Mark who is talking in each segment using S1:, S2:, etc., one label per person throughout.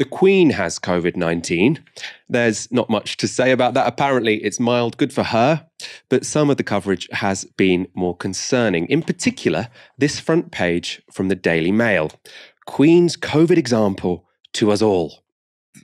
S1: The Queen has COVID-19. There's not much to say about that. Apparently, it's mild, good for her, but some of the coverage has been more concerning. In particular, this front page from the Daily Mail. Queen's COVID example to us all.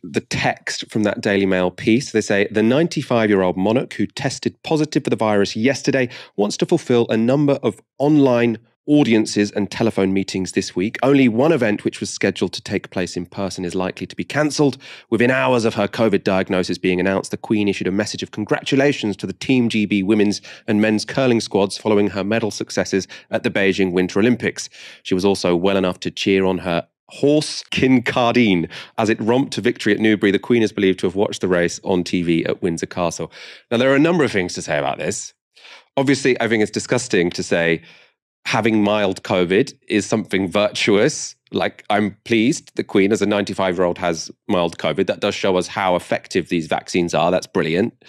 S1: The text from that Daily Mail piece, they say, the 95-year-old monarch who tested positive for the virus yesterday wants to fulfill a number of online audiences and telephone meetings this week. Only one event which was scheduled to take place in person is likely to be cancelled. Within hours of her COVID diagnosis being announced, the Queen issued a message of congratulations to the Team GB women's and men's curling squads following her medal successes at the Beijing Winter Olympics. She was also well enough to cheer on her horse Kincardine as it romped to victory at Newbury. The Queen is believed to have watched the race on TV at Windsor Castle. Now, there are a number of things to say about this. Obviously, I think it's disgusting to say having mild COVID is something virtuous. Like, I'm pleased the Queen, as a 95-year-old, has mild COVID. That does show us how effective these vaccines are. That's brilliant.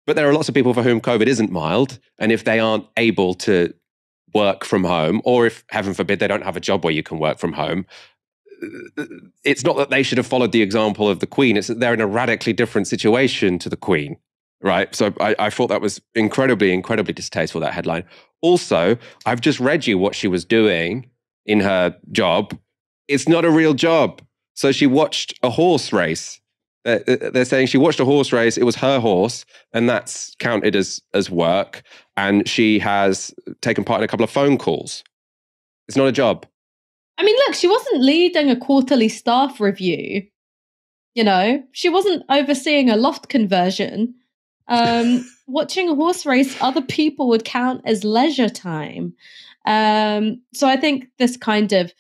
S1: But there are lots of people for whom COVID isn't mild. And if they aren't able to work from home, or if, heaven forbid, they don't have a job where you can work from home, it's not that they should have followed the example of the Queen. It's that they're in a radically different situation to the Queen. Right. So I thought that was incredibly, incredibly distasteful, that headline. Also, I've just read you what she was doing in her job. It's not a real job. So she watched a horse race. They're saying she watched a horse race. It was her horse, and that's counted as work. And she has taken part in a couple of phone calls. It's not a job.
S2: I mean, look, she wasn't leading a quarterly staff review. You know, she wasn't overseeing a loft conversion. Watching a horse race, other people would count as leisure time. So I think this kind of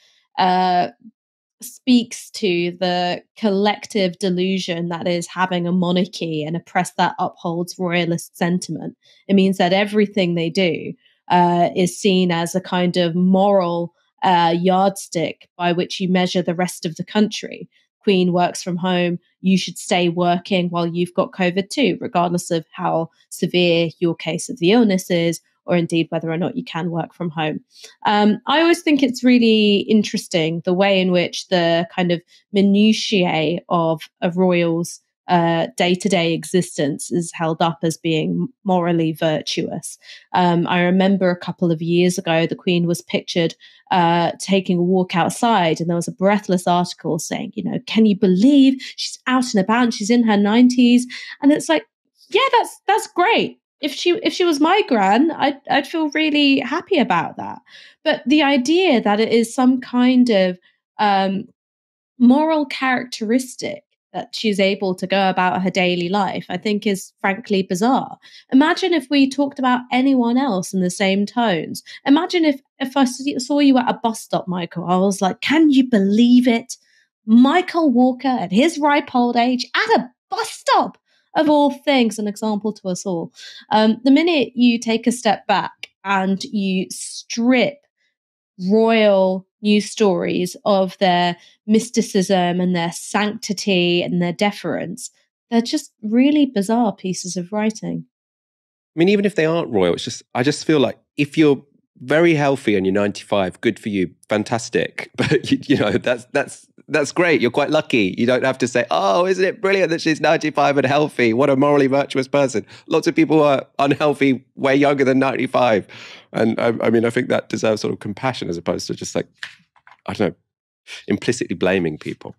S2: speaks to the collective delusion that is having a monarchy and a press that upholds royalist sentiment. It means that everything they do is seen as a kind of moral yardstick by which you measure the rest of the country. Queen works from home, you should stay working while you've got COVID too, regardless of how severe your case of the illness is, or indeed whether or not you can work from home. I always think it's really interesting the way in which the kind of minutiae of a royal's day-to-day existence is held up as being morally virtuous. I remember a couple of years ago, the Queen was pictured taking a walk outside, and there was a Breathless article saying, you know, can you believe she's out and about and she's in her 90s? And it's like, yeah, that's great. If she was my gran, I'd feel really happy about that. But the idea that it is some kind of moral characteristic that she's able to go about her daily life, I think is frankly bizarre. Imagine if we talked about anyone else in the same tones. Imagine if I saw you at a bus stop, Michael, I was like, can you believe it? Michael Walker at his ripe old age at a bus stop, of all things, an example to us all. The minute you take a step back and you strip royal news stories of their mysticism and their sanctity and their deference, they're just really bizarre pieces of writing.
S1: I mean, even if they aren't royal, I just feel like if you're very healthy and you're 95, good for you, fantastic. But you know, that's great. You're quite lucky. You don't have to say, oh, isn't it brilliant that she's 95 and healthy? What a morally virtuous person. Lots of people are unhealthy, way younger than 95. And I mean, I think that deserves sort of compassion as opposed to just like, I don't know, implicitly blaming people.